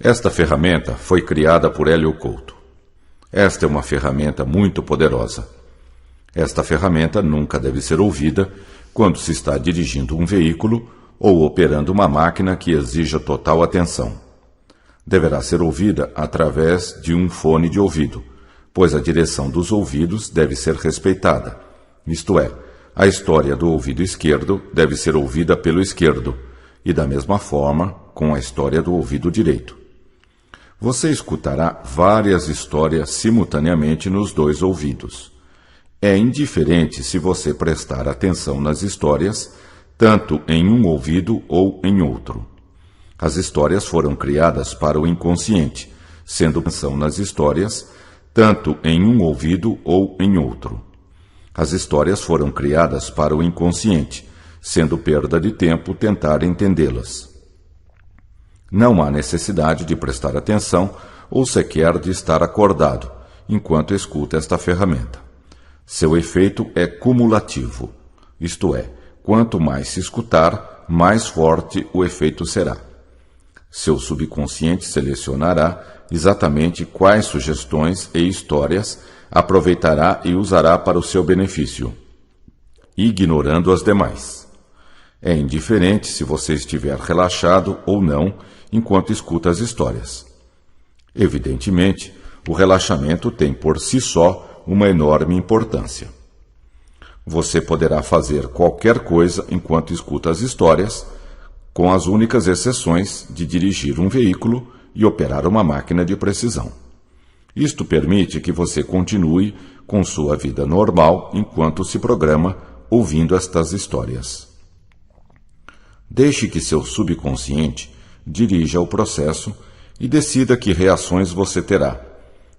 Esta ferramenta foi criada por Hélio Couto. Esta é uma ferramenta muito poderosa. Esta ferramenta nunca deve ser ouvida quando se está dirigindo um veículo ou operando uma máquina que exija total atenção. Deverá ser ouvida através de um fone de ouvido, pois a direção dos ouvidos deve ser respeitada. Isto é, a história do ouvido esquerdo deve ser ouvida pelo esquerdo, e da mesma forma com a história do ouvido direito. Você escutará várias histórias simultaneamente nos dois ouvidos. É indiferente se você prestar atenção nas histórias, tanto em um ouvido ou em outro. As histórias foram criadas para o inconsciente, sendo atenção nas histórias, tanto em um ouvido ou em outro. As histórias foram criadas para o inconsciente, sendo perda de tempo tentar entendê-las. Não há necessidade de prestar atenção ou sequer de estar acordado enquanto escuta esta ferramenta. Seu efeito é cumulativo, isto é, quanto mais se escutar, mais forte o efeito será. Seu subconsciente selecionará exatamente quais sugestões e histórias aproveitará e usará para o seu benefício, ignorando as demais. É indiferente se você estiver relaxado ou não enquanto escuta as histórias. Evidentemente, o relaxamento tem por si só uma enorme importância. Você poderá fazer qualquer coisa enquanto escuta as histórias, com as únicas exceções de dirigir um veículo e operar uma máquina de precisão. Isto permite que você continue com sua vida normal enquanto se programa ouvindo estas histórias. Deixe que seu subconsciente dirija o processo e decida que reações você terá,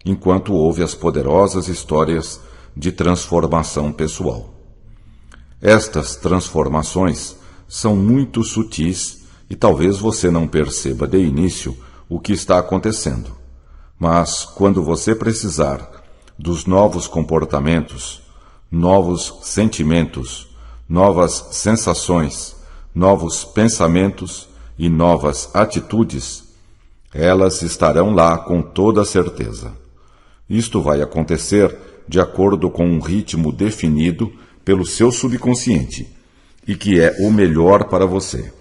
enquanto ouve as poderosas histórias de transformação pessoal. Estas transformações são muito sutis e talvez você não perceba de início o que está acontecendo. Mas, quando você precisar dos novos comportamentos, novos sentimentos, novas sensações, novos pensamentos e novas atitudes, elas estarão lá com toda certeza. Isto vai acontecer de acordo com um ritmo definido pelo seu subconsciente e que é o melhor para você.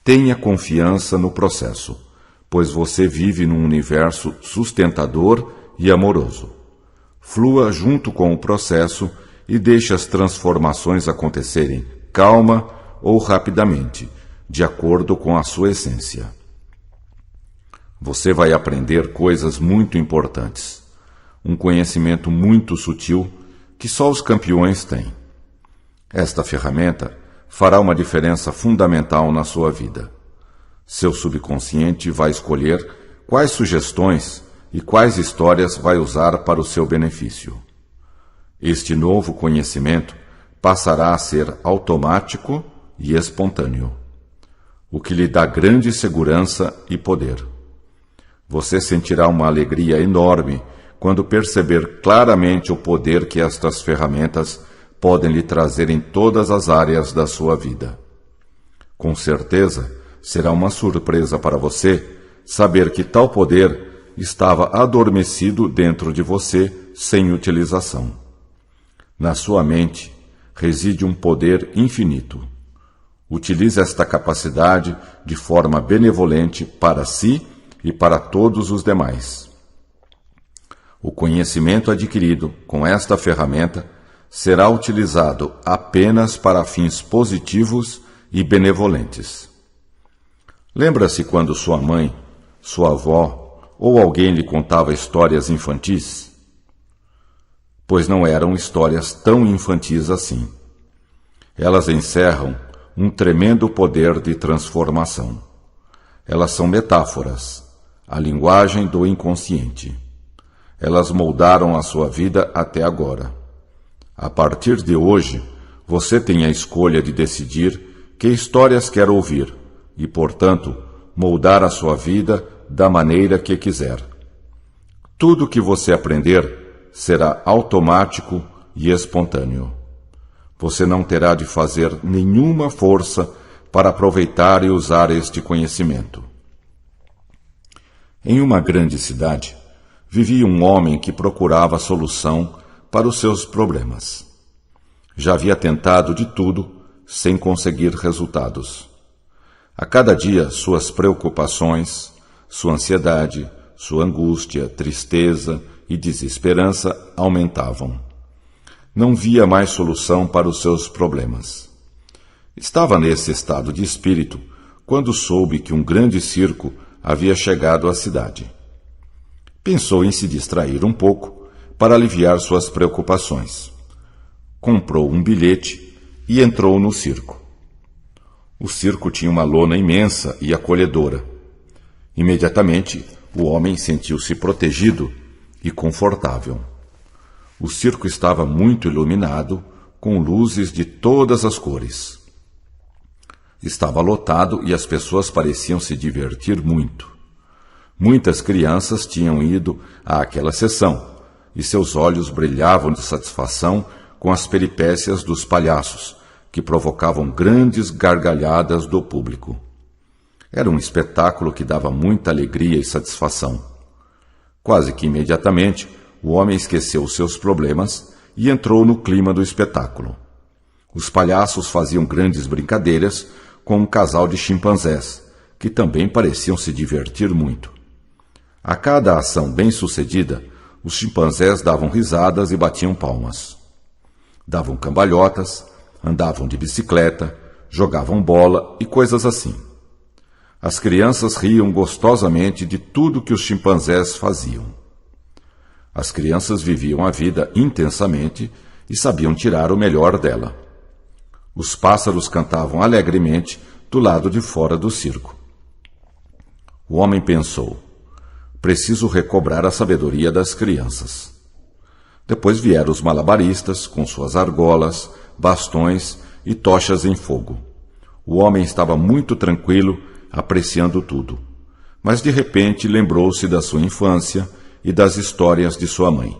Tenha confiança no processo, pois você vive num universo sustentador e amoroso. Flua junto com o processo e deixe as transformações acontecerem calma ou rapidamente, de acordo com a sua essência. Você vai aprender coisas muito importantes, um conhecimento muito sutil que só os campeões têm. Esta ferramenta fará uma diferença fundamental na sua vida. Seu subconsciente vai escolher quais sugestões e quais histórias vai usar para o seu benefício. Este novo conhecimento passará a ser automático e espontâneo, o que lhe dá grande segurança e poder. Você sentirá uma alegria enorme quando perceber claramente o poder que estas ferramentas podem lhe trazer em todas as áreas da sua vida. Com certeza, será uma surpresa para você saber que tal poder estava adormecido dentro de você sem utilização. Na sua mente reside um poder infinito. Utilize esta capacidade de forma benevolente para si e para todos os demais. O conhecimento adquirido com esta ferramenta será utilizado apenas para fins positivos e benevolentes. Lembra-se quando sua mãe, sua avó ou alguém lhe contava histórias infantis? Pois não eram histórias tão infantis assim. Elas encerram um tremendo poder de transformação. Elas são metáforas, a linguagem do inconsciente. Elas moldaram a sua vida até agora. A partir de hoje, você tem a escolha de decidir que histórias quer ouvir e, portanto, moldar a sua vida da maneira que quiser. Tudo que você aprender será automático e espontâneo. Você não terá de fazer nenhuma força para aproveitar e usar este conhecimento. Em uma grande cidade, vivia um homem que procurava solução para os seus problemas. Já havia tentado de tudo sem conseguir resultados. A cada dia, suas preocupações, sua ansiedade, sua angústia, tristeza e desesperança aumentavam. Não via mais solução para os seus problemas. Estava nesse estado de espírito quando soube que um grande circo havia chegado à cidade. Pensou em se distrair um pouco para aliviar suas preocupações. Comprou um bilhete e entrou no circo. O circo tinha uma lona imensa e acolhedora. Imediatamente, o homem sentiu-se protegido e confortável. O circo estava muito iluminado, com luzes de todas as cores. Estava lotado e as pessoas pareciam se divertir muito. Muitas crianças tinham ido àquela sessão, e seus olhos brilhavam de satisfação com as peripécias dos palhaços, que provocavam grandes gargalhadas do público. Era um espetáculo que dava muita alegria e satisfação. Quase que imediatamente, o homem esqueceu os seus problemas e entrou no clima do espetáculo. Os palhaços faziam grandes brincadeiras com um casal de chimpanzés, que também pareciam se divertir muito. A cada ação bem-sucedida, os chimpanzés davam risadas e batiam palmas. Davam cambalhotas, andavam de bicicleta, jogavam bola e coisas assim. As crianças riam gostosamente de tudo que os chimpanzés faziam. As crianças viviam a vida intensamente e sabiam tirar o melhor dela. Os pássaros cantavam alegremente do lado de fora do circo. O homem pensou: preciso recobrar a sabedoria das crianças. Depois vieram os malabaristas com suas argolas, bastões e tochas em fogo. O homem estava muito tranquilo, apreciando tudo. Mas de repente lembrou-se da sua infância e das histórias de sua mãe.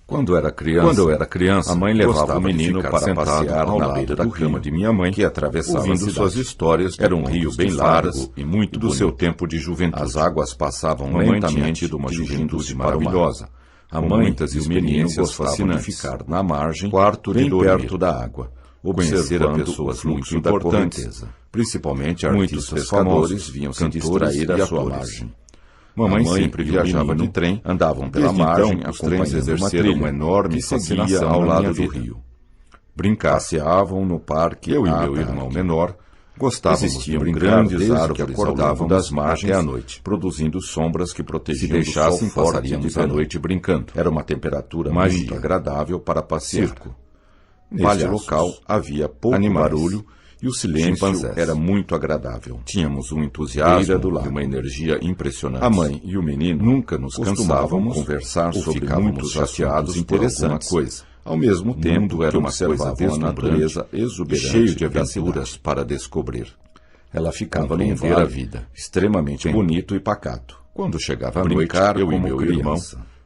Quando eu era criança, a mãe levava o menino para passear ao lado da cama de minha mãe, que atravessava ouvindo suas histórias. Era um rio bem largo e muito do seu tempo de juventude. As águas passavam lentamente de uma juventude maravilhosa. A mãe e o menino gostavam de ficar na margem, bem perto da água, observando pessoas muito importantes, principalmente artistas pescadores, vinham se distrair à sua margem. Mamãe sempre viajava de trem, andavam pela margem, os trens exerceram uma enorme fascinação ao lado do rio. Passeavam no parque, eu e meu irmão menor gostávamos de brincar grandes árvores que acordavam das margens até a noite, produzindo sombras que protegiam. Se deixassem, passaríamos a noite brincando. Era uma temperatura muito agradável para passear. Neste local havia pouco barulho e o silêncio era muito agradável. Tínhamos um entusiasmo e uma energia impressionante. A mãe e o menino nunca nos cansávamos de conversar sobre muitos chateados interessantes. Coisa. Ao mesmo tempo, era uma coisa a natureza exuberante, cheio de aventuras para descobrir. Ela ficava num vale a vida, extremamente bonito e pacato. Quando chegava a noite, eu e meu irmão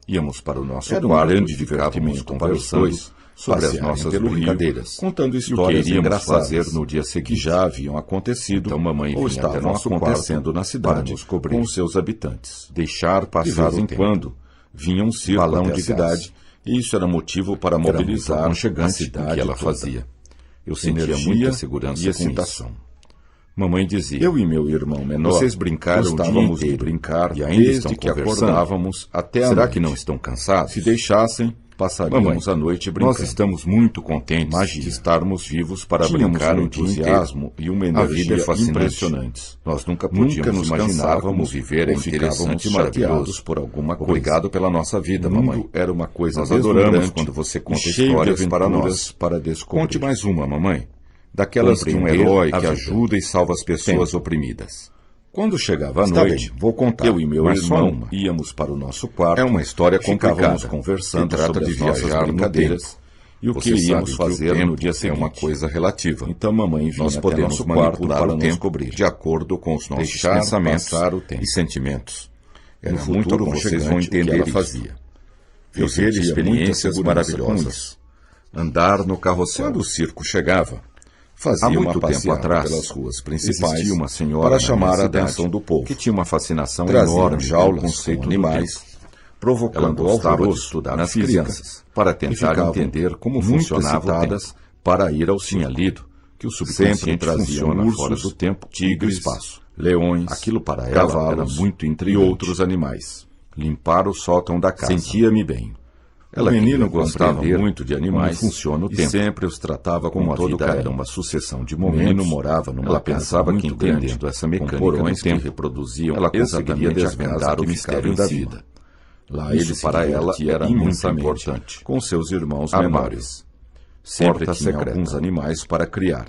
íamos para o nosso quarto e ficávamos conversando sobre as nossas brincadeiras, contando histórias que iríamos fazer no dia seguinte, que já haviam acontecido, então mamãe ou estavam acontecendo na cidade com os seus habitantes. Deixar passar de vez em quando vinha um circo balão de cidade, e isso era motivo para mobilizar a cidade que ela fazia. Eu sentia muita segurança e excitação. Mamãe dizia: eu e meu irmão menor, vocês brincaram o dia inteiro, brincar, e ainda estão que acordávamos até a noite. Será que não estão cansados? Se deixassem, passaríamos a noite brincando. Nós estamos muito contentes de estarmos vivos para brincar, um entusiasmo e uma energia impressionantes. Nós nunca nos imaginávamos viver interessante e maravilhosos por alguma coisa. Obrigado pela nossa vida, mamãe. Era uma coisa nós adoramos quando você conta histórias para nós, para descobrir. Conte mais uma, mamãe. Daquelas de um herói que ajuda e salva as pessoas oprimidas. Quando chegava a noite, vou contar. Eu e meu irmão íamos para o nosso quarto. É uma história complicada. Ficávamos conversando sobre as nossas brincadeiras e o que iríamos fazer no dia seguinte. É uma coisa relativa. Então mamãe vinha nós podemos manipular para o tempo de acordo com os nossos pensamentos e sentimentos. Era muito aconchegante vocês vão entender o que ela fazia. Viver experiências maravilhosas. Andar no carrossel. Quando o circo chegava, Fazia Há muito uma tempo passeata atrás, pelas ruas principais existia uma senhora para na chamar minha a cidade atenção do povo, que tinha uma fascinação traziam enorme jaulas pelo conceito com do animais, tempo. Ela provocando gostava de alvoroço estudar nas física crianças, para e tentar ficavam entender como muito funcionava o excitadas tempo. para ir ao Tinha circo. lido que o Sempre subconsciente traziam funciona ursos, fora do tempo, tigres, do espaço. leões, Aquilo para ela cavalos era muito e intrigante. outros animais. Limpar o sótão da casa. Sentia-me bem. Ela O menino queria gostava compreender muito de animais como funciona o e tempo. sempre os tratava com Como a todo vida carinho. era uma sucessão de O menino momentos, morava numa ela casa pensava que muito grande, entendendo essa mecânica com porões do tempo, que reproduziam ela conseguiria exatamente a desvendar casa o que mistério ficava em da cima. vida. Lá Isso ele se para ela divertia era muito imensamente importante. com seus irmãos Armários. menores. Sempre Porta tinha secreta. alguns animais para criar.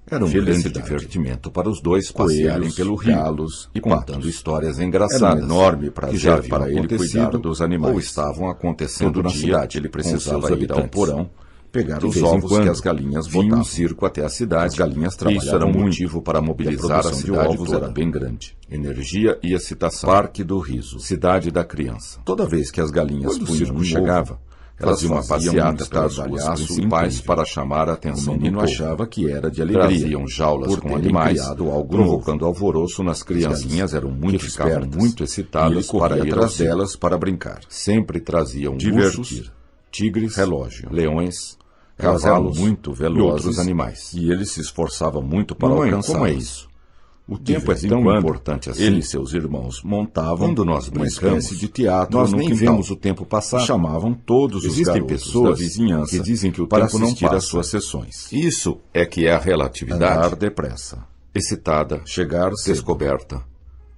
Era um grande Felicidade. divertimento para os dois passearem Coelhos, pelo rio galos e patos. contando histórias Era um engraçadas enorme prazer que já haviam para ele acontecido cuidar dos animais. ou estavam acontecendo Todo na dia cidade. ele Com precisava seus ir ao habitantes. porão, pegar de os vez em ovos que quando, as galinhas vinha botavam. um circo até a cidade. As galinhas Isso era trabalhavam muito, motivo para mobilizar a produção de cidade ovos toda. era bem grande. Energia e excitação. Parque do Riso. Cidade da criança. Toda vez que as galinhas Quando o punham circo um chegava, ovo, elas faziam uma faziam passeata um pelas ruas estardalhaço principais incrível. para chamar a O atenção menino do povo. achava que era de alegria. Traziam jaulas por com terem animais, criado algo provocando novo. alvoroço nas crianças. As galinhas eram muito que ficavam espertas, muito e excitadas ele corria para ir ao atrás circo. delas para brincar. Sempre traziam Divertir. ursos, tigres, Relógio. leões, Elas eram cavalos muito e velozes outros animais. e ele se esforçava muito para Mamãe, alcançá-las. como é isso? O De tempo é vez em tão quando, importante assim. ele e seus irmãos montavam Quando nós uma brincamos, espécie de teatro nós no nem quintal. vemos o tempo passar. E chamavam todos os Existem garotos pessoas da vizinhança que dizem que o para tempo não assistir passa. às suas sessões. Isso é que é a relatividade. Andar depressa, Excitada, chegar cedo. descoberta,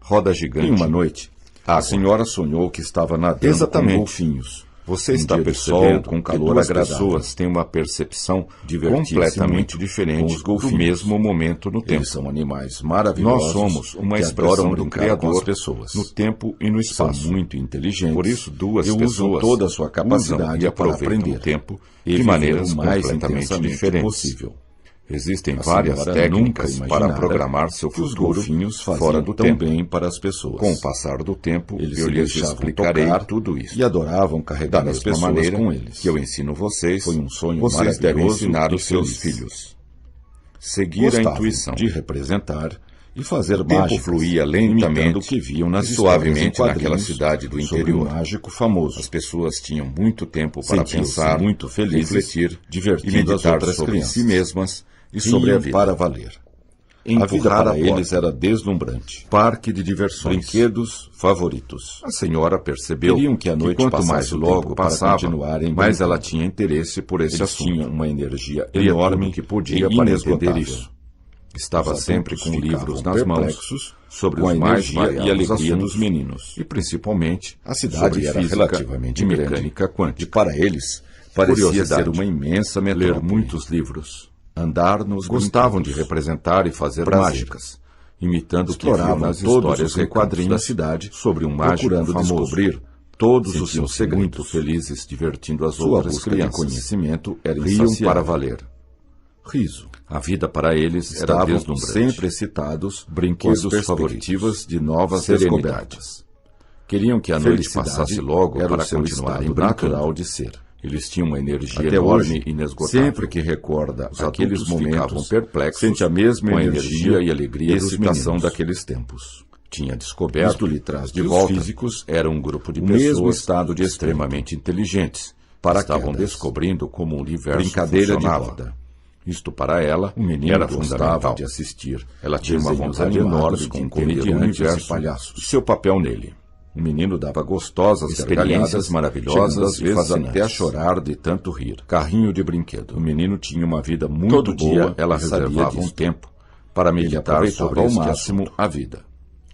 roda gigante. Em uma noite, a Água. senhora sonhou que estava nadando Exatamente. com golfinhos. Você Um está dia de percebendo sol com que calor duas agradável. pessoas têm uma percepção Divertir-se completamente muito diferente com os do golfinhos. mesmo momento no tempo. Eles são animais maravilhosos. Nós somos uma que expressão adoram do brincar com as Criador pessoas. no tempo e no São espaço. muito inteligentes. Por isso, duas e usam pessoas toda a sua usam capacidade e para aproveitam aprender o tempo e de viver maneiras o mais completamente intensamente diferentes. possível. Existem A várias senhora técnicas nunca para imaginara programar seu que os futuro golfinhos faziam fora do tão tempo. bem para as pessoas. Com o passar do tempo, Eles eu se lhes deixavam explicarei tocar tudo isso. e adoravam carregar Da as mesma pessoas maneira com eles. que eu ensino vocês, Foi um sonho vocês devem maravilhoso ensinar e os seus feliz. filhos. Seguir a Gostavam intuição. de representar e fazer O tempo mágicas, fluía imitando lentamente o que viam nas e histórias suavemente em quadrinhos naquela cidade do sobre interior. um mágico famoso. As pessoas tinham muito tempo para Sentiam-se pensar, muito felizes, refletir e divertindo as meditar outras sobre crianças. si mesmas e sobre a Riam vida. para valer. A vida Empurrar para a eles porta. era deslumbrante. Parque de diversões. Brinquedos favoritos. A senhora percebeu Queriam que a noite quanto passasse mais o logo tempo para passava, continuarem mais brincando. ela tinha interesse por esse Eles assunto. tinham uma energia Lia enorme tudo que podia e para entender inesgotável. isso. Estava Os sempre adultos com livros ficavam nas mãos perplexos sobre com a os mais energia e variados alegria assuntos, dos meninos. e principalmente A cidade sobre era física relativamente e grande. mecânica E quântica. para eles, parecia Curiosidade. ser uma imensa Ler metrópole. muitos livros. Andar nos Gostavam de brinquedos. representar e fazer Prazer. mágicas, imitando o que viam Exploravam nas todos histórias os e recantos quadrinhos da cidade, sobre um mágico procurando famoso. descobrir todos os seus Sentiam-se segredos. muito felizes divertindo as Sua outras busca crianças. de conhecimento era Riam insaciável. para valer. Riso. A vida para eles era Estavam deslumbrante. sempre excitados Brinquedos com as perspectivas favoritos. de novas Serenidade. descobertas. Queriam que a noite Felicidade passasse logo era para o seu continuarem estado brincando. natural de ser. Eles tinham uma energia Até enorme hoje, e inesgotável. sempre que recorda Os aqueles adultos ficavam momentos, perplexos sente a mesma com a energia energia e alegria e dos excitação meninos. daqueles tempos. Tinha descoberto Isto lhe traz de que volta os físicos eram um grupo de o mesmo pessoas estado de extremamente inteligentes. Estavam Paraquedas. descobrindo como o universo Brincadeira de funcionava. roda. Isto para ela O menino era gostava fundamental. de assistir. Ela tinha uma desenhos vontade animados enorme com de entender o comediantes universo e palhaços. e seu papel nele. O menino dava gostosas Experiências gargalhadas, maravilhosas chegando às e vezes fascinantes. até a chorar de tanto rir. Carrinho de brinquedo. O menino tinha uma vida muito Todo boa dia ela e sabia reservava um disto. tempo para Ele meditar aproveitava sobre ao este máximo assunto. a vida.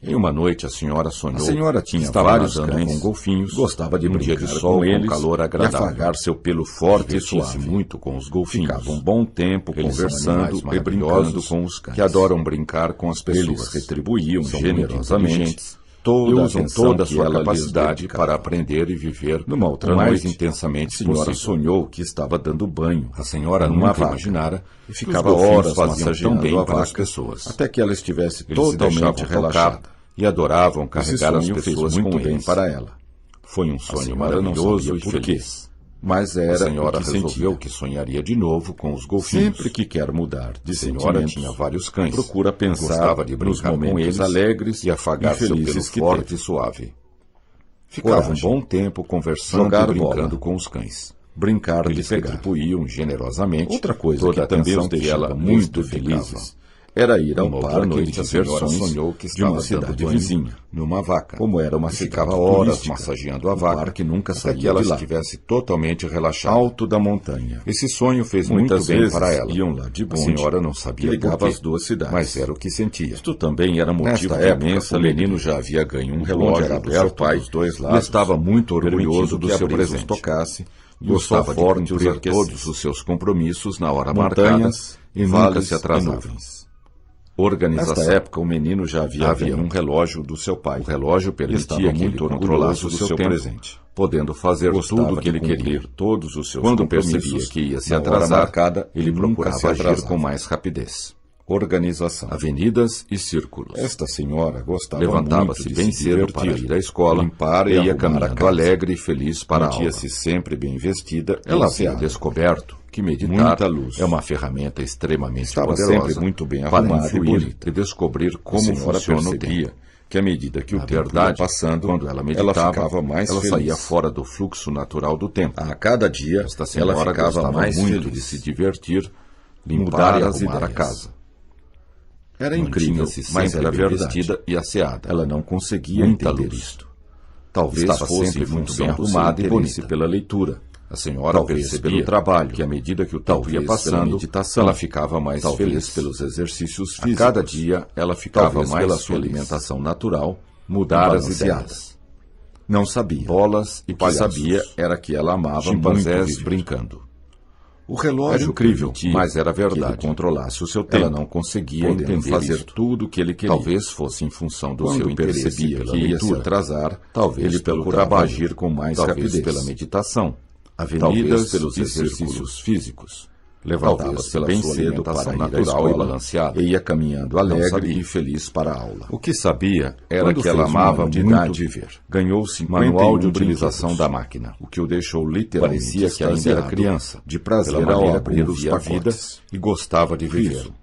Em uma noite a senhora sonhou. A senhora que tinha estava vários nadando cães, com golfinhos, gostava de um dia brincar de sol com eles calor e agradável. afagar seu pelo forte e Divertia-se suave. muito com os golfinhos. Ficava um bom tempo Eles são conversando animais e brincando maravilhosos com os cães. que adoram brincar com as pessoas. Eles retribuíam São muito generosamente inteligentes toda e a usam atenção toda a que sua ela lhes capacidade dedicava. para aprender e viver Numa outra o mais noite, intensamente a senhora possível. sonhou que estava dando banho. A senhora numa nunca vaca imaginara e que ficava os golfinhos horas faziam tão massageando bem a para as vaca pessoas. até que ela estivesse Eles se totalmente deixavam relaxada. tocar e adoravam Esse carregar as sonho fez pessoas muito com bem eles. para ela. Foi um A sonho senhora não maravilhoso sabia e por quê. feliz. Mas era a senhora o que resolveu sentia. que sonharia de novo com os golfinhos. Sempre que quer mudar de A senhora sentimentos, tinha vários cães. procura pensar Gostava de nos brincar com momentos eles alegres e afagar e seu pelo felizes que forte teve. e suave. Ficava um Coragem. bom tempo conversando Jogar e brincando bola. com os cães. Brincar de Eles pegar. retribuíam generosamente Outra coisa toda que a também atenção os que deixava ela muito lhes dedicava. felizes era ir ao Uma outra parque noite, de a senhora diversões sonhou que de uma estava dando cidade banho vizinha. numa vaca. Como era uma E cidade ficava horas turística, massageando a o vaca parque nunca até saía que ela de lá. estivesse totalmente relaxada. Alto da montanha. Esse sonho fez Muitas muito bem vezes para ela. iam lá de A bonde, senhora não que sabia ligava por quê, as duas cidades. mas era o que sentia. Isto também era motivo Nesta de época, imensa o menino alegria. já havia ganho um O relógio bonde era do seu aberto pai dos dois e lados, estava muito orgulhoso permitindo do que a seu brisa os presente. tocasse e o Gostava sol de forte os cumprir aquecesse. todos os seus compromissos na hora Montanhas marcada e nunca vales se e atrasava. nuvens. Organização. Nesta época, o menino já havia Havia ganho um relógio do seu pai. O relógio e permitia estava que ele muito controlasse orgulhoso o do seu seu tempo, presente, podendo fazer Gostava tudo o que de ele queria. cumprir Todos os seus Quando compromissos percebia que ia se na hora atrasar, marcada, ele nunca procurava se agir atrasava. com mais rapidez. Organização. Avenidas e círculos. Esta senhora gostava Levantava-se muito de bem se cedo divertir, para ir à escola, limpar e ia arrumar a caminhando casa. alegre e feliz para a aula. Sentia-se sempre bem vestida. Ela e havia aseada. descoberto que meditar Muita luz. é uma ferramenta extremamente Estava poderosa sempre muito bem para arrumada e influir bonita. e descobrir A como senhora funciona o percebia tempo. que à medida que o Na tempo ia verdade, passando, quando ela meditava, ficava mais ela feliz. saía fora do fluxo natural do tempo. A cada dia, Esta ela senhora ficava gostava mais muito feliz de se divertir, limpar mudar e as arrumar a ideias. casa. Era incrível, Mantinha-se mas sempre era bem verdade. vestida e asseada. Ela não conseguia Muita entender luz. isto. Talvez Estava fosse sempre em muito função bem do arrumada seu e interesse bonita. pela leitura. A senhora Talvez percebia pelo trabalho, que à medida que o tempo talvez ia pela passando, meditação, ela ficava mais talvez feliz. pelos exercícios A físicos. cada dia ela ficava Talvez mais pela sua feliz. alimentação natural, Mudar e as balanceada. ideias. Não sabia. Bolas e O que palhaços. sabia era que ela amava muito Chimpanzés viver. brincando. O relógio Era incrível, permitia mas era que ele verdade. controlasse o seu tempo. Ela não conseguia podendo entender fazer isto. tudo o que ele queria. Talvez fosse em função do Quando seu interesse percebia pela que ia se leitura. atrasar, Talvez ele pelo procurava trabalho. agir com mais Talvez rapidez. pela meditação. Avenidas Talvez pelos e exercícios círculos. físicos. Talvez Levantava-se pela bem sua cedo para alimentação ir à natural escola e balanceada. E ia caminhando alegre sabia. e feliz para a aula. O que sabia era Quando que ela fez um amava ano de muito idade, viver. ganhou 51 Manual de utilização brinquedos, da máquina. o que o deixou literalmente Parecia que ainda era extasiado criança, de prazer pela ao maneira abrir como os via a vida pacotes. e gostava de viver. Riso.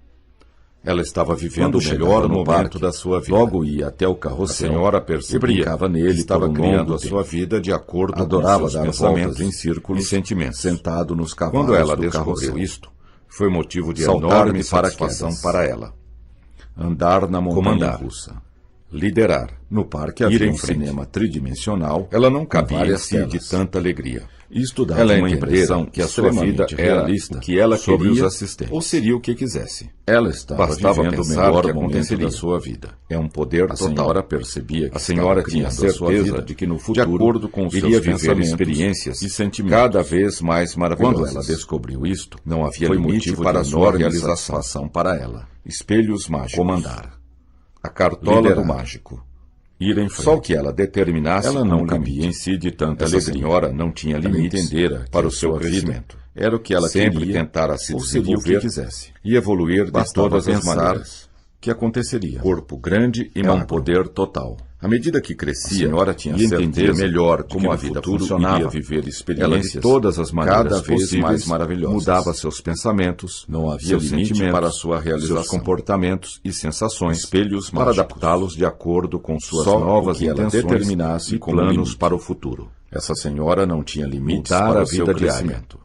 Ela estava vivendo Quando o melhor chegava no momento parque, da sua vida. logo ia até o A carrossel senhora e percebia brincava nele que estava por um criando longo a sua tempo. vida de acordo Adorava com seus dar pensamentos voltas em círculos e sentimentos. sentado nos cavalos Quando ela do descobriu carrossel. isto, foi motivo de Saltar enorme de satisfação paraquedas. para ela. Andar na montanha Comandar. russa. Liderar. No parque Ir havia em um frente. cinema tridimensional. Ela não com cabia em várias si de telas. tanta alegria. Isto dava Ela uma entendera impressão que a sua vida extremamente era realista o que ela sobre queria os assistentes. ou seria o que quisesse. Ela estava Bastava vivendo o pensar melhor que momento aconteceria. da sua vida. É um poder A total. senhora percebia que A senhora estava tinha criando a sua certeza vida de que no de futuro acordo com os iria seus viver pensamentos experiências e sentimentos cada vez mais maravilhosas. Quando ela descobriu isto, não havia foi limite motivo para a de sua enorme realização satisfação para ela. Espelhos mágicos. Comandar. A cartola Liderar. do mágico. Ir em frente. Só o que ela determinasse Ela com não um cabia limite. em si de tanta Essa alegria. senhora não tinha Ela limites entendera para que o seu sua vida crescimento. Era o que ela sempre queria tentara se ou seria o que desenvolver quisesse. e evoluir de Bastava todas as pensar maneiras. que aconteceria. Corpo grande e É um magro. poder total. À medida que crescia, A senhora tinha e entendia certeza melhor de como que a no vida futuro funcionava, iria viver ela de experiências todas as maneiras cada vez possíveis mais maravilhosas. mudava seus pensamentos, não havia Seus limite sentimentos, para a sua realização, seus comportamentos e sensações, espelhos para mágicos. adaptá-los de acordo com suas Só novas o que ela intenções determinasse e como planos limite. para o futuro. Essa senhora não tinha limites Mudar para a o seu vida diária. crescimento.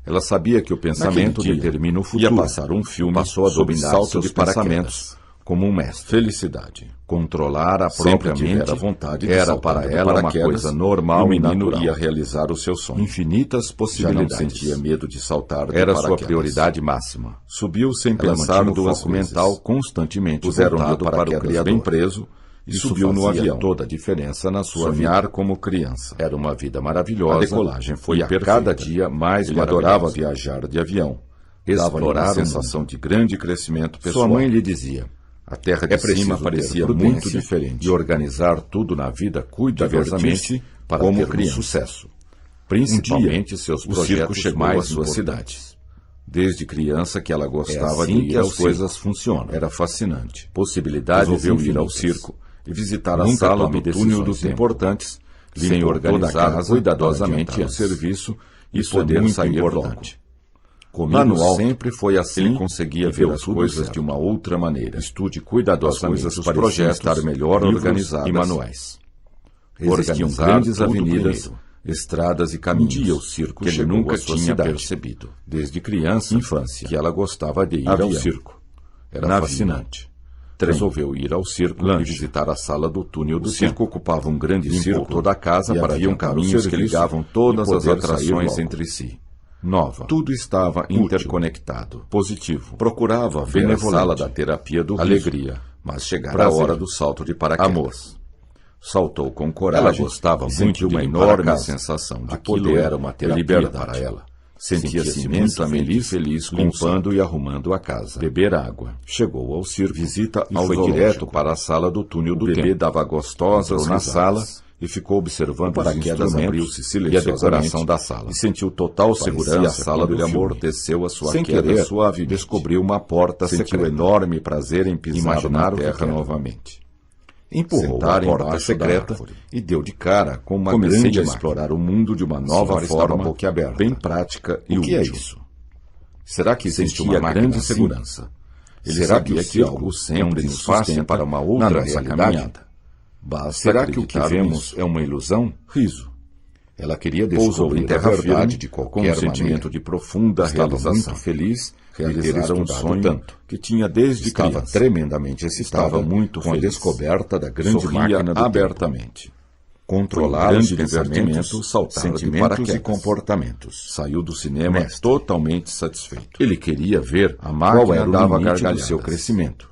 Ela sabia que o pensamento Naquele dia, determina o futuro. ia passar um filme Passou a sobre dominar salto seus de paraquedas. pensamentos como um mestre. Felicidade. Controlar a Sempre própria tivera mente vontade de era saltar para de ela uma paraquedas, coisa normal e e o menino natural. ia realizar o seu sonho. Infinitas Já não possibilidades. sentia medo de saltar de Era sua paraquedas. prioridade máxima. Subiu sem Ela pensar mantinha o duas foco vezes. mental constantemente Puseram voltado do para o paraquedas Criador. bem preso e Isso subiu no fazia avião. toda a diferença na sua Sonhar vida. como criança. Era uma vida maravilhosa. A decolagem foi e a perfeita. cada dia mais Ele maravilhosa. adorava viajar de avião. Dava-lhe uma Explorar o sensação de grande crescimento pessoal. Sua mãe lhe dizia: A terra de é preciso cima ter parecia prudência muito diferente e organizar tudo na vida cuidadosamente divertir-se para como ter um criança. sucesso. Principalmente seus o circo projetos chegou mais à sua importantes. cidade. Desde criança que ela gostava assim de que ir as ao coisas circo. funcionam. Era fascinante. Possibilidades Resolveu ir ao infinitas. circo e visitar a Nunca sala tome do túnel decisões do tempo importantes sem sem organizar organizar cuidadosamente cuidadosamente o antes. serviço Isso é muito importante. Comigo Manual sempre foi assim. Ele conseguia ver as coisas de uma outra maneira. Estude cuidadosamente os projetos estar melhor organizados e manuais. Existiam Organizar grandes tudo avenidas, primeiro. estradas e Um caminhos dia o circo que ele chegou nunca à sua tinha cidade. percebido. Desde criança, Infância. que ela gostava de ir Avião. ao circo. Era Navio. fascinante. Trem. Resolveu ir ao circo Lanche. e visitar a sala do túnel do O circo circo. Ocupava um grande Limpou círculo toda a casa e para haviam adiantar o caminhos que serviço ligavam todas e as poder atrações sair logo. entre si. Nova. Tudo estava Útil. interconectado. Positivo. Procurava ver a Benevolente. sala da terapia do riso. Alegria. Mas chegara Prazer. a hora do salto de paraquedas. Amor. Saltou com coragem. Ela gostava e muito sentiu de uma limpar a enorme casa. sensação de Aquilo poder era uma terapia e liberdade para ela. Sentia-se Sentia-se imensamente muito feliz limpando limpando e arrumando a casa. Beber água. Chegou ao circo, visita e ao foi zoológico. direto para a sala do túnel do bebê tempo. Dava gostosas Entrou na risadas sala e ficou observando o os paraquedas instrumentos abriu-se e a silenciosamente decoração da sala. E sentiu total Parecia segurança a sala quando do ele filme. amorteceu a sua Sem queda querer, suave. Descobriu uma porta sentiu secreta. Enorme prazer em pisar Imaginar na o que terra era. novamente. Empurrou Sentar a porta embaixo secreta da árvore. e deu de cara com uma Comecei grande a máquina. explorar o mundo de uma nova senhora estava forma, boquiaberta. bem prática e O que é útil. isso? Será que existe Sentia uma máquina grande assim? segurança. Ele Será sabia que o que circo algo é um sempre nos sustenta passa para uma na outra nossa realidade? caminhada? Basta Será que o que acreditar vemos nisso. é uma ilusão? Riso. Ela queria Pousou descobrir em terra a verdade firme de com qualquer um sentimento maneira. De profunda Estava realização. muito feliz Realizar de ter um estudado sonho tanto. que tinha desde Estava criança. tremendamente excitada Estava muito com a feliz. descoberta da grande Sorria máquina do abertamente. Controlar Foi um os grande pensamentos, divertimento saltar de sentimentos paraquedas. e comportamentos. Saiu do cinema Mestre. totalmente satisfeito. Ele queria ver A qual máquina era o dava limite do gargalhadas. seu crescimento.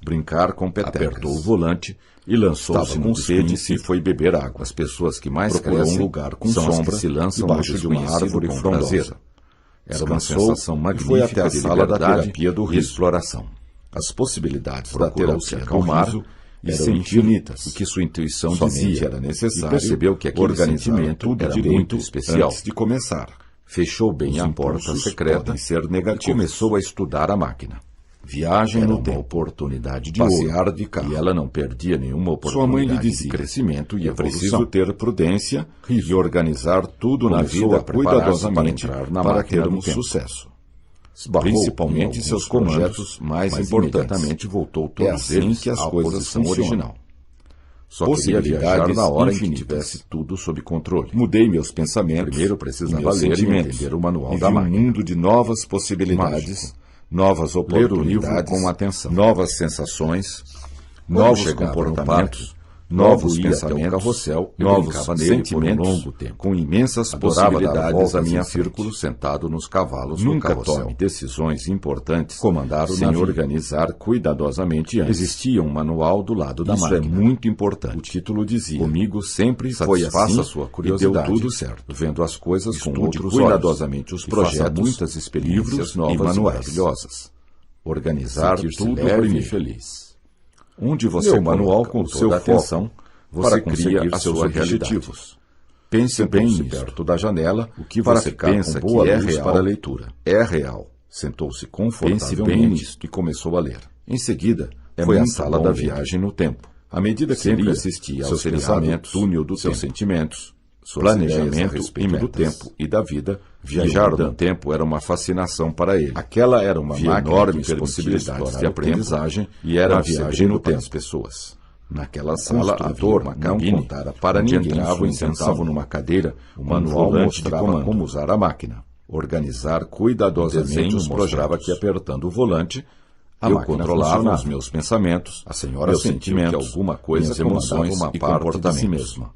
Brincar com petecas. Apertou o volante e lançou-se Estava com com sede sede e foi beber água. As pessoas que mais Procurou crescem um lugar com são as sombra que se lançam debaixo no de uma desconhecido árvore com frondosa. prazer. Era uma Descansou sensação e magnífica foi até a de sala da liberdade terapia do e riso. exploração. As possibilidades da Procurou terapia se do acalmar riso e eram sentir infinitas. O que sua intuição Somente dizia era necessário e percebeu que aquele organizar sentimento tudo era direito muito especial. antes de começar. Fechou bem Os a porta impulsos secreta podem ser e negativos. começou a estudar a máquina. Viagem Era no uma tempo, oportunidade de passear ouro. de carro. E ela não perdia nenhuma Sua mãe lhe oportunidade dizia, de crescimento e "É evolução. preciso ter prudência e organizar tudo na Começou vida a preparar-se cuidadosamente para entrar na para máquina termos do tempo. sucesso. Esbarrou em Principalmente alguns seus projetos projetos mais mais importantes. imediatamente Voltou É todos assim eles que as à coisas posição funcionam. original. Só queria viajar Possibilidades na hora em que infinitas. tivesse tudo sob controle. Mudei meus pensamentos. Primeiro e precisava meus ler e sentimentos. entender o manual E da vi um máquina. mundo de novas possibilidades, Mágico. novas Ler o oportunidades, livro com atenção. novas sensações, Novos novos comportamentos, comportamentos, novos ia até o pensamentos, carrossel e novos brincava nele por um sentimentos, longo tempo. com imensas Adorava dar possibilidades voltas a minha em frente. círculo sentado nos cavalos Nunca do carrossel. tome Decisões importantes Comandar o sem navio. organizar cuidadosamente antes. Existia um manual do lado da Isso máquina. é muito importante. O título dizia: Comigo sempre foi satisfaça assim a sua e curiosidade. deu tudo certo. Vendo as coisas com Estude outros cuidadosamente olhos os e faça projetos, muitas experiências livros novas e manuais. maravilhosas. Organizar Sentir-se tudo leve primeiro. e feliz. Onde você Meu manual coloca com o toda seu a atenção, foco, você para cria conseguir seus seus objetivos. objetivos. Pense bem Sentou-se nisto. perto da janela, O que para você ficar pensa com boa que é luz real para a leitura. é real. Sentou-se confortavelmente nisto e começou a ler. Em seguida, É foi à muito sala bom da ler. viagem no tempo. À medida que Sempre ele assistia ao seus seriado pensamentos, Túnel do seus Tempo, sentimentos, suas ideias a planejamento e respeito do metas. tempo e da vida, Viajar viajar no no tempo era uma fascinação para ele. Aquela era uma Via máquina enormes que permitia possibilidades explorar de o aprendizagem tempo, e era uma um viagem segredo no para tempo. as pessoas. Naquela custo sala, havia ator uma não cabine contara para onde ninguém entravam sua e intenção. sentavam numa cadeira, o manual volante de mostrava comando. como usar a máquina. Organizar cuidadosamente Desenhos os mostrava mostrados. que apertando o volante, A eu máquina controlava funcionava. os meus pensamentos, A senhora meus sentiu sentimentos, que alguma coisa minhas emoções comandava uma e parte de si comportamentos. mesma.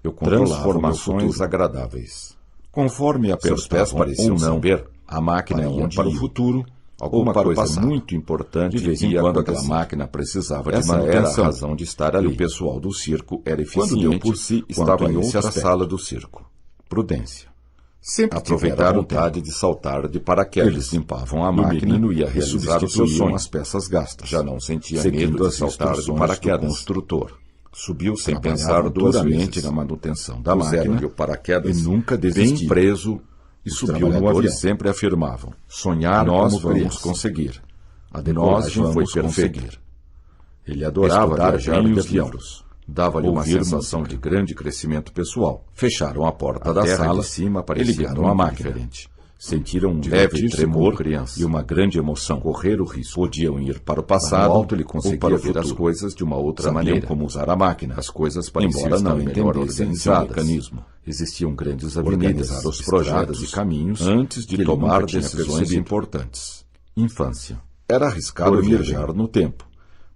Eu Controlava transformações o meu futuro. agradáveis. Conforme Seus pés apertavam pareciam ou não, saber a máquina para ia onde para o iam. futuro, Alguma ou para coisa o passado. muito importante De vez em ia quando aquela acontecer. máquina precisava de Essa era a manutenção. razão de estar E ali. o pessoal do circo era Quando eficiente deu por si, quanto estava a em esse outra aspecto. sala do circo. Prudência. Sempre Aproveitar tivera a vontade de saltar de paraquedas. Eles limpavam a máquina menino ia e realizar o seu substituíam sonho. as peças gastas. Já não sentia Seguindo medo de as saltar de instruções paraquedas. do construtor. Subiu sem Trabalhava pensar duas duramente vezes na manutenção da Puseram-lhe máquina o paraquedas e nunca bem desistiu. preso E Os subiu no trabalhadores avião. Sempre afirmavam: sonhar Nós como vamos criança. conseguir. A Nós decolagem vamos foi perfeita. conseguir. Ele adorava Estudar viajar bem de os avião. livros. Dava-lhe uma sensação de grande crescimento pessoal. Fecharam a porta da sala de cima e ligaram a máquina. Diferente. Sentiram um leve tremor e uma grande emoção. Correr o risco. Podiam ir para o passado, alto ele conseguia ver as coisas de uma outra maneira. Como usar a máquina. As coisas pareciam estar melhor organizadas. Mecanismo. Existiam grandes avenidas, os projetos e caminhos antes de tomar decisões importantes. Infância. Era arriscado viajar no tempo,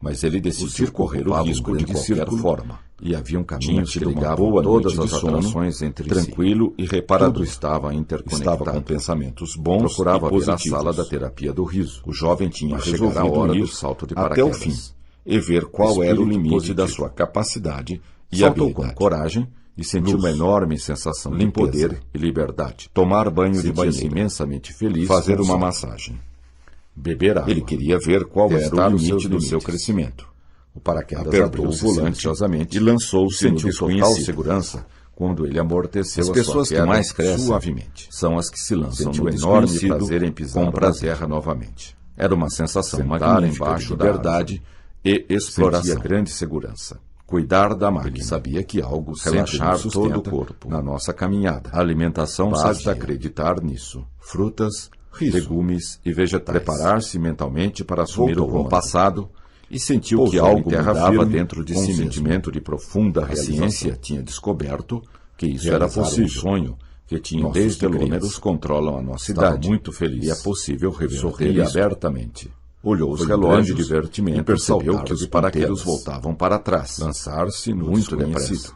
mas ele decidiu correr o risco de qualquer forma. E havia um caminho que ligava todas as atrações entre tranquilo e reparador. Tudo estava interconectado. Estava com pensamentos bons. Procurava ver a sala da terapia do riso. O jovem tinha resolvido a hora do salto de paraquedas até o fim e ver qual era o limite da sua capacidade e habilidade. Saltou com coragem e sentiu uma enorme sensação de poder e liberdade. Tomar banho de banheiro, imensamente feliz, fazer uma massagem, beber água. Ele queria ver qual era o limite do seu crescimento. O paraquedas apertou o volante silenciosamente e lançou-se no total segurança quando ele amorteceu. As pessoas que mais crescem suavemente são as que se lançam no enorme prazer em pisar na terra novamente. Era uma sensação magnífica embaixo da liberdade e exploração. Sentia grande segurança. Cuidar da máquina. Ele sabia que algo relaxar todo o corpo na nossa caminhada. A alimentação basta acreditar nisso. Frutas, legumes e vegetais. Preparar-se mentalmente para assumir o passado e sentiu que algo mudava dentro de si, um sentimento de profunda realização. A ciência tinha descoberto que isso era possível. Um sonho que tinham desde telômeros controlam a nossa idade. Muito feliz. E é possível reverter abertamente. Olhou os relógios de divertimento e percebeu que os paraquedas voltavam para trás. Lançar-se no muito depressa.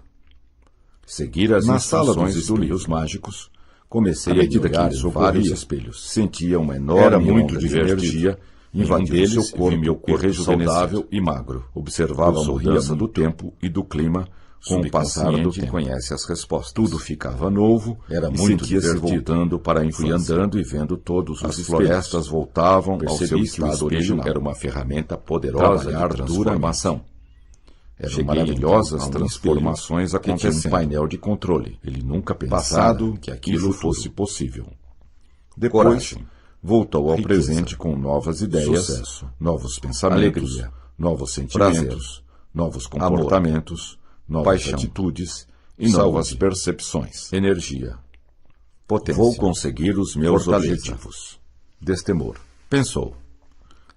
Seguir as instruções dos livros mágicos. Comecei a olhar em vários espelhos. Sentia uma enorme onda de energia invadiu seu corpo rejuvenescível e magro. Observava a mudança do tempo e do clima com o passar do tempo. Conhece as respostas. Tudo ficava novo, era muito divertido. Voltando para a infância. Fui andando e vendo todos os florestas voltavam ao seu estado original. Era uma ferramenta poderosa de transformação. Eram maravilhosas transformações acontecendo. Um painel de controle. Ele nunca pensava que aquilo fosse possível. Depois, voltou ao presente com novas ideias, sucesso, novos pensamentos, alegria, novos sentimentos, novos comportamentos, novas atitudes e novas percepções. Energia. Potência. Vou conseguir os meus objetivos. Destemor. Pensou.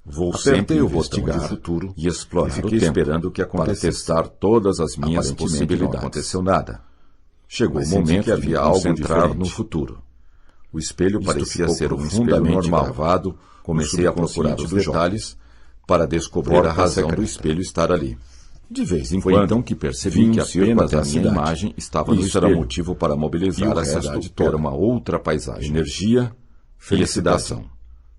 Vou sempre investigar o futuro e explorar o tempo esperando o que acontecesse. Para testar todas as minhas possibilidades. Não aconteceu nada. Chegou o momento que havia algo entrar no futuro. O espelho parecia ser um espelho normal. Gravado, comecei a procurar os detalhes para descobrir a razão do espelho estar ali. De vez em quando, então, que percebi que apenas a minha imagem estava no espelho. Isso era motivo para mobilizar a cidade toda. Era uma outra paisagem. Energia, felicidade,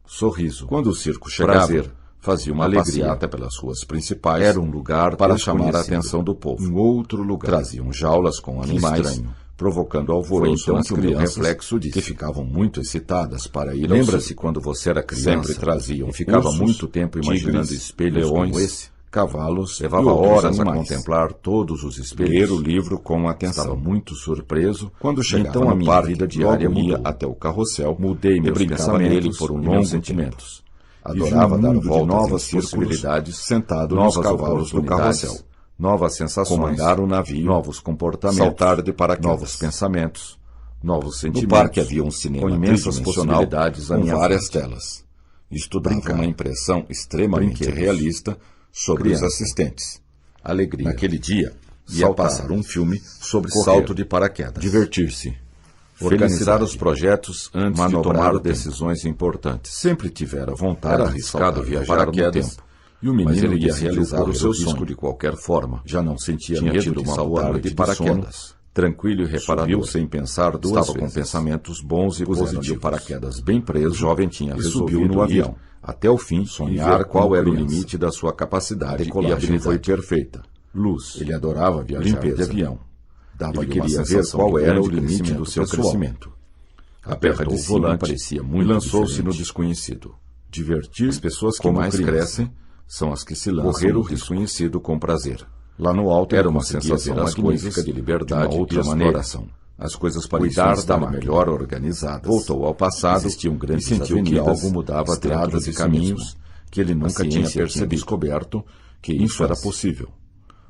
sorriso. Quando o circo chegava, fazia uma alegriata pelas ruas principais. Era um lugar para chamar a atenção do povo. Um outro lugar. Traziam jaulas com animais, provocando alvoroço nas crianças, reflexo disso, que ficavam muito excitadas para ir. Lembra-se quando você era criança? Sempre traziam. E ficava muito tempo imaginando espelhos leões, como esse, cavalos, levava horas a contemplar todos os espelhos. Ler o livro com atenção. Estava muito surpreso quando chegava então a minha vida diária ia até o carrossel. Mudei meus pensamentos por um longo sentimentos. Adorava dar voltas novas possibilidades, sentado nos cavalos do carrossel. Novas sensações, comandar o navio, novos comportamentos, saltar de paraquedas, novos pensamentos, novos sentimentos. No parque havia um cinema com imensas possibilidades, com várias telas. Estudava uma impressão extremamente realista sobre os assistentes. Alegria. Naquele dia, ia passar um filme sobre salto de paraquedas. Divertir-se. Organizar os projetos antes de tomar decisões importantes. Sempre tivera vontade. Era arriscado viajar no tempo. E o menino ia realizar o seu sonho de qualquer forma. Já não sentia medo de saltar de paraquedas. Tranquilo e reparador, sem pensar duas vezes. Estava com pensamentos bons e positivos. O paraquedas bem preso, o jovem tinha resolvido no avião. Até o fim, sonhar qual era o limite da sua capacidade e a habilidade foi perfeita. Luz. Ele adorava viajar de avião. Ele queria ver qual era o limite do seu crescimento. Apertou o volante, parecia muito e lançou-se no desconhecido. Divertir as pessoas que mais crescem são as que se lançam correr o desconhecido com prazer. Lá no alto era uma sensação magnífica de liberdade e exploração. As coisas pareciam estar melhor organizadas. Voltou ao passado e sentiu que algo mudava estradas e caminhos que ele nunca tinha percebido. Descoberto que isso era possível.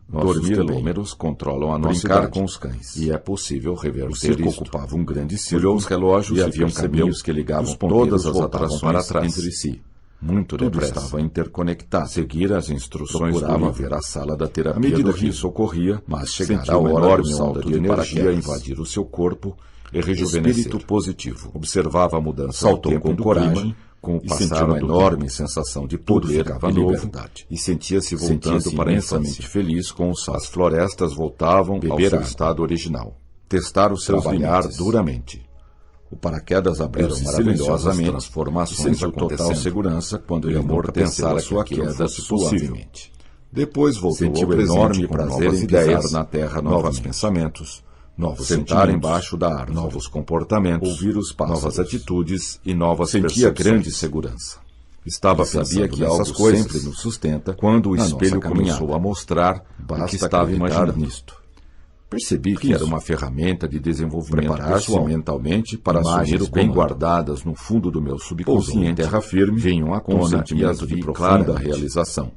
Nossos telômeros controlam a nossa brincar idade, com os cães. e é possível reverter O circo isto. ocupava um grande círculo. Olhou os relógios e e haviam percebeu caminhos que ligavam os ponteiros todas as voltavam atrações para trás. entre si. Muito Tudo depressa. estava interconectado. Seguir as instruções do Procurava livro. ver a sala da terapia À medida do que riso. isso ocorria, Mas chegara sentiu a uma hora enorme do onda salto de de energia paraquedas. invadir o seu corpo e rejuvenescer. Espírito positivo. Observava a mudança Saltou do tempo com do coragem, clima, com o e passar sentiu uma do enorme tempo. sensação de Tudo poder ficava e novo liberdade. e sentia-se voltando Sentia-se para a imensamente infância. feliz com o salto. As florestas voltavam ao Beber seu água. estado original. Testar os seus Trabalhar limites. duramente. O paraquedas abriu-se Eram maravilhosas silenciosamente, transformações sentiu total acontecendo. segurança quando ele Ele nunca amortecera pensara a sua que aquilo queda fosse possível. suavemente. Depois voltou Sentiu ao presente enorme com prazer novas em ideias pisar na terra novos novamente. pensamentos, novos Sentar sentimentos, embaixo da árvore, novos comportamentos, ouvir os pássaros, novas atitudes e novas sentia percepções. grande segurança. Estava E sabia pensando que nessas algo coisas sempre nos sustenta quando o na espelho nossa caminhada. começou a mostrar o Basta que estava acreditar imaginando. nisto. Percebi Que era uma ferramenta de desenvolvimento Preparar-se pessoal. mentalmente para Imagens assumir o bem comando. guardadas no fundo do meu Pousou em subconsciente terra firme, vinham à com um tona e sentimento as de vi profunda claramente. realização.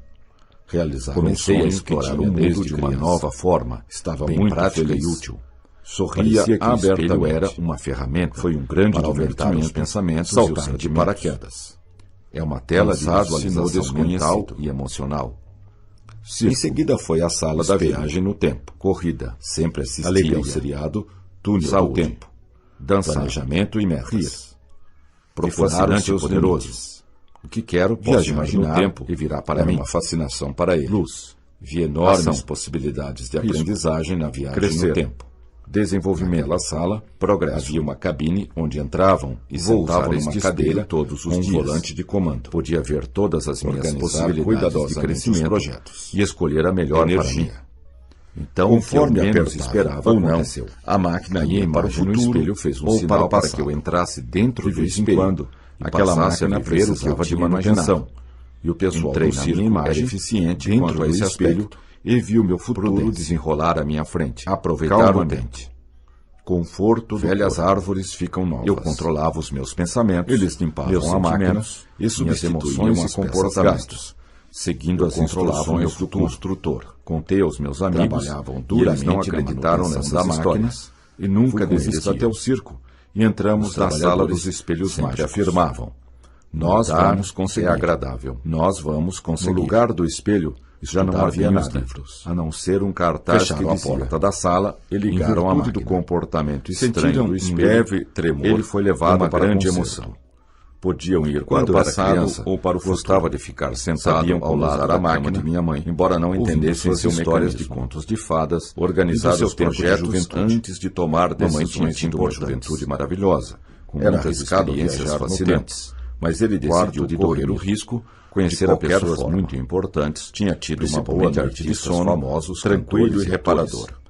Realizar Comecei a sonho explorar que o tinha mundo desde de uma criança. nova forma. Estava bem muito prática feliz. e útil. Sorria Parecia que o espelho abertamente. era uma ferramenta Foi um grande para aumentar os divertimento pensamentos e saltar os de sentimentos. paraquedas. É uma tela de Lançado no visualização mental desconhecido. e emocional. Em seguida foi à sala da Espelho. viagem no tempo. Corrida. Sempre assistia Alegria. ao seriado Túnel Saúde. do Tempo. Dançar. Planejamento e metas. Rir. Procurar os Fascinante seus e poderoso. limites. O que quero, posso Viajar imaginar no tempo e virá para era mim. uma fascinação para ele. Luz. Vi enormes Ação. possibilidades de Risco. aprendizagem na viagem Crescer. no tempo. Desenvolvimento. Naquela sala, Progresso. havia uma cabine onde entravam e Vou usar sentavam numa este cadeira espelho todos os com um dias. volante de comando. Podia ver todas as minhas Organizar possibilidades cuidadosamente de os crescimento projetos. e escolher a melhor Energia. para mim. Então, Conforme o que eu menos apertava esperava ou não, aconteceu. a máquina A ia minha para o imagem no futuro espelho fez um ou sinal para o para passado. que eu entrasse dentro De do vez em espelho quando, e aquela passasse a máquina viver o que eu precisava de tinha manutenção. imaginado. E o pessoal Entrei do na circo minha imagem era eficiente dentro quanto a do esse espelho aspecto e viu meu futuro prudência. desenrolar à minha frente. Aproveitar o Calmamente. tempo. Conforto do Velhas corpo. árvores ficam novas. Eu controlava os meus pensamentos, Eles limpavam meus a máquina sentimentos e minhas substituíam emoções as e peças comportamentos, gastos. seguindo Eu as controlava o meu instruções do futuro. construtor. Contei aos meus amigos Trabalhavam e eles duramente não na acreditaram manutenção nessas da máquina histórias e nunca Fui com eles desistiam. até o circo e entramos Os na sala trabalhadores dos espelhos sempre mágicos. afirmavam: nós Mudar vamos conseguir. é agradável. Nós vamos conseguir. No lugar do espelho já não Estudar havia bem os nada, livros. a não ser um cartaz Fecharam que a dizia, porta da sala e ligaram a em virtude do máquina. comportamento estranho Sentiram do um espelho, leve tremor ele foi levado uma para grande concerto. emoção. Podiam ir Quando para o era passado criança, ou para o futuro. Gostava de ficar sentado Sabiam ao como lado usar da a cama máquina, de minha mãe, embora não ouvindo entendessem suas seus histórias de mecanismos. contos de fadas, E organizar do seu os tempo de projetos juventude. antes de tomar Mamãe tinha decisões tido uma importantes. juventude maravilhosa, com Era muitas arriscado experiências viajar no fascinantes. Mas ele Quarto decidiu de correr o dormir. risco, conhecer De a qualquer pessoas forma. muito importantes, tinha tido uma boa Principalmente noite de artistas sono, famosos, tranquilo cantores e e reparador. atores.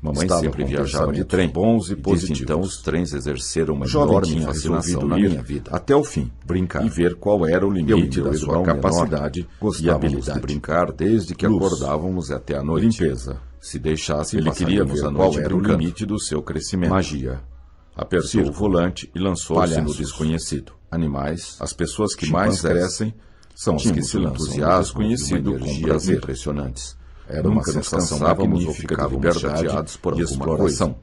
Mamãe Estava sempre com viajava de pensamentos trem, bons e desde positivos. então os trens exerceram uma O jovem enorme tinha fascinação resolvido na ir minha vida. até o fim, Brincar. e ver qual era o Eu e limite meu da sua irmão capacidade menor e gostávamos habilidade. de brincar desde que Luz. acordávamos até a noite. Limpeza. Se deixasse, Ele queria passaríamos ver a qual noite era o brincando. limite do seu crescimento. Magia. Apertou Circo. o volante e lançou-se no Palhaços. desconhecido. Animais. As pessoas que Chimpanzés. mais crescem são as que Tínhamos se um lançam no entusiasmo desconhecido e uma com energia prazer. impressionantes. Era Nunca uma nos sensação cansávamos ou magnífica de ficávamos liberdade chateados por e alguma exploração. coisa.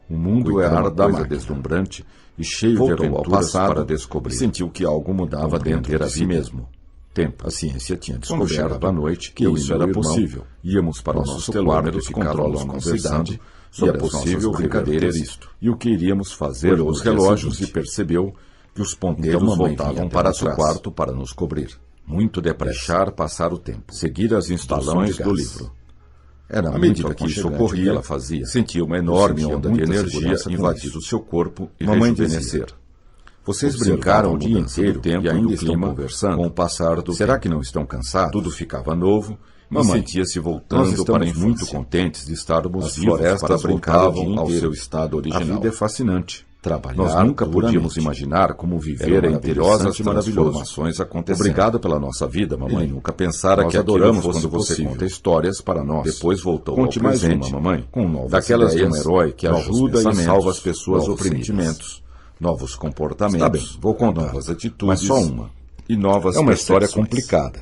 O mundo Cuidar era uma da coisa máquina. deslumbrante e cheio Voltou de ao aventuras passado para descobrir. e sentiu que algo mudava dentro Compreender de a si vida. mesmo. Tempo. A ciência tinha Quando chegava descoberto a noite, que eu e isso meu era irmão possível. íamos para o Nossos nosso telômeros quarto e controlam ficávamos a nossa conversando idade sobre e as as possíveis nossas brincadeiras isto. e o que iríamos fazer. Olhou Os os relógios seguinte. e percebeu que os Então ponteiros mamãe voltavam vinha até para nosso trás. quarto para nos cobrir. Muito depressa. Deixar passar o tempo. Seguir as instruções de do gás. livro. Era À muito medida que isso aconchegante o que ocorria, ela fazia. sentia uma enorme sentia onda de muita energia segurança com invadir isso. o seu corpo e Mamãe rejuvenescer. dizia, Vocês observavam brincaram a o dia mudança do inteiro tempo e ainda do estão clima conversando. com o passar do Será tempo. que não estão cansados? Tudo ficava novo. Mamãe, E sentia-se nós voltando estamos para a infância. muito contentes de estarmos As vivos florestas para brincar o voltavam dia ao inteiro. seu estado original. A vida é fascinante. Trabalhar Nós nunca podíamos duramente. imaginar como viver Era em maravilhosas interessante e maravilhoso. transformações acontecendo. Obrigado pela nossa vida, mamãe. Ele Nunca pensara Nós que aquilo adoramos fosse quando você possível. conta histórias para nós. Depois voltou Conte ao mais presente, uma, mamãe, com novas daquelas de um ideias, herói que novos ajuda e pensamentos, salva as pessoas novos oprimidos, novos comportamentos, Está bem, vou contar. novas atitudes, Mas só uma. e novas É uma história percepções. complicada,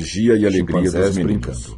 energia e alegria dos meninos.